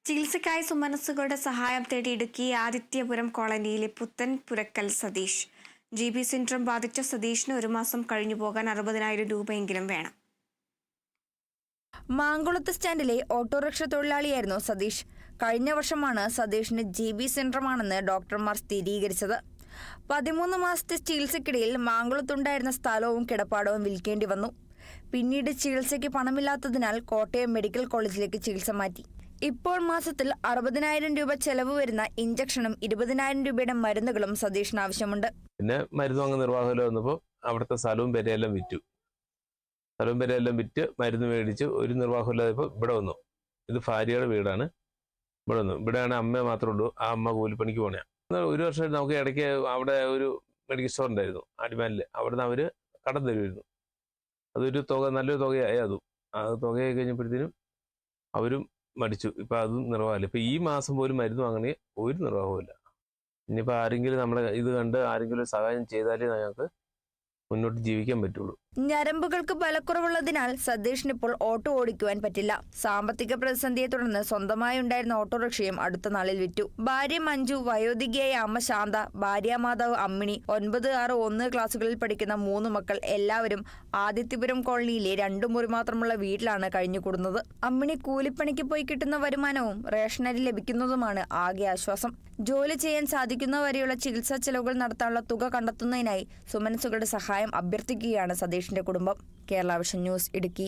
ചികിത്സയ്ക്കായി സുമനസ്സുകളുടെ സഹായം തേടി ഇടുക്കി ആദിത്യപുരം കോളനിയിലെ പുത്തൻ പുരക്കൽ സതീഷ്. GB സിൻഡ്രോം ബാധിച്ച സതീഷിന് ഒരു മാസം കഴിഞ്ഞു പോകാൻ 60,000 രൂപയെങ്കിലും വേണം. മാങ്കുളത്ത് സ്റ്റാൻഡിലെ ഓട്ടോറിക്ഷ തൊഴിലാളിയായിരുന്നു സതീഷ്. കഴിഞ്ഞ വർഷമാണ് സതീഷിന് GB സിൻഡ്രോമാണെന്ന് ഡോക്ടർമാർ സ്ഥിരീകരിച്ചത്. 13 മാസത്തെ ചികിത്സയ്ക്കിടയിൽ മാങ്കുളത്തുണ്ടായിരുന്ന സ്ഥലവും കിടപ്പാടവും വിൽക്കേണ്ടി വന്നു. പിന്നീട് ചികിത്സയ്ക്ക് പണമില്ലാത്തതിനാൽ കോട്ടയം മെഡിക്കൽ കോളേജിലേക്ക് ചികിത്സ മാറ്റി. ഇപ്പോൾ മാസത്തിൽ 60,000 രൂപ ചെലവ് വരുന്ന ഇഞ്ചക്ഷനും 20,000 രൂപയുടെ മരുന്നുകളും സതീഷിന് ആവശ്യമുണ്ട്. പിന്നെ മരുന്ന് വാങ്ങുന്ന നിർവാഹമില്ല വന്നപ്പോൾ അവിടുത്തെ സ്ഥലവും പെരയെല്ലാം വിറ്റു. മരുന്ന് മേടിച്ച് ഒരു നിർവാഹമില്ലാതെ ഇപ്പോൾ ഇവിടെ വന്നു. ഇത് ഭാര്യയുടെ വീടാണ്. ഇവിടെ വന്നു. ഇവിടെയാണ് അമ്മ മാത്രമേ ഉള്ളൂ. ആ അമ്മ കൂലിപ്പണിക്ക് പോണേ. ഒരു വർഷം നമുക്ക് ഇടയ്ക്ക് അവിടെ ഒരു മെഡിക്കൽ സ്റ്റോർ ഉണ്ടായിരുന്നു അടിമാലിൽ. അവിടുന്ന് അവർ കടം തരുമായിരുന്നു. അതൊരു തുക, നല്ലൊരു തുകയായി. ആ തുകയായി കഴിഞ്ഞപ്പോഴത്തേനും അവരും മടിച്ചു. ഇപ്പം അതും നിർവാഹമില്ല. ഇപ്പം ഈ മാസം പോലും മരുന്ന് വാങ്ങണേ ഒരു നിർവാഹമില്ല. ഇനിയിപ്പോൾ ആരെങ്കിലും നമ്മുടെ ഇത് കണ്ട് ആരെങ്കിലും സഹായം ചെയ്താലേ ഞങ്ങൾക്ക് മുന്നോട്ട് ജീവിക്കാൻ പറ്റുള്ളൂ. ഞരമ്പുകൾക്ക് ബലക്കുറവുള്ളതിനാൽ സതീഷിന് ഇപ്പോൾ ഓട്ടോ ഓടിക്കുവാൻ പറ്റില്ല. സാമ്പത്തിക പ്രതിസന്ധിയെ തുടർന്ന് സ്വന്തമായി ഉണ്ടായിരുന്ന ഓട്ടോറിക്ഷയും അടുത്ത നാളിൽ വിറ്റു. ഭാര്യ മഞ്ജു, വയോധികയായ അമ്മ ശാന്ത, ഭാര്യാമാതാവ് അമ്മിണി, 9, 6, 1 ക്ലാസ്സുകളിൽ പഠിക്കുന്ന 3 മക്കൾ എല്ലാവരും ആദിത്യപുരം കോളനിയിലെ 2 മുറി മാത്രമുള്ള വീട്ടിലാണ് കഴിഞ്ഞുകൂടുന്നത്. അമ്മിണി കൂലിപ്പണിക്ക് പോയി കിട്ടുന്ന വരുമാനവും റേഷനരി ലഭിക്കുന്നതുമാണ് ആകെ ആശ്വാസം. ജോലി ചെയ്യാൻ സാധിക്കുന്നവരെയുള്ള ചികിത്സാ ചെലവുകൾ നടത്താനുള്ള തുക കണ്ടെത്തുന്നതിനായി സുമനസ്സുകളുടെ സഹായം അഭ്യർത്ഥിക്കുകയാണ് സതീഷിന്റെ കുടുംബം. Kerala vision news, Idukki.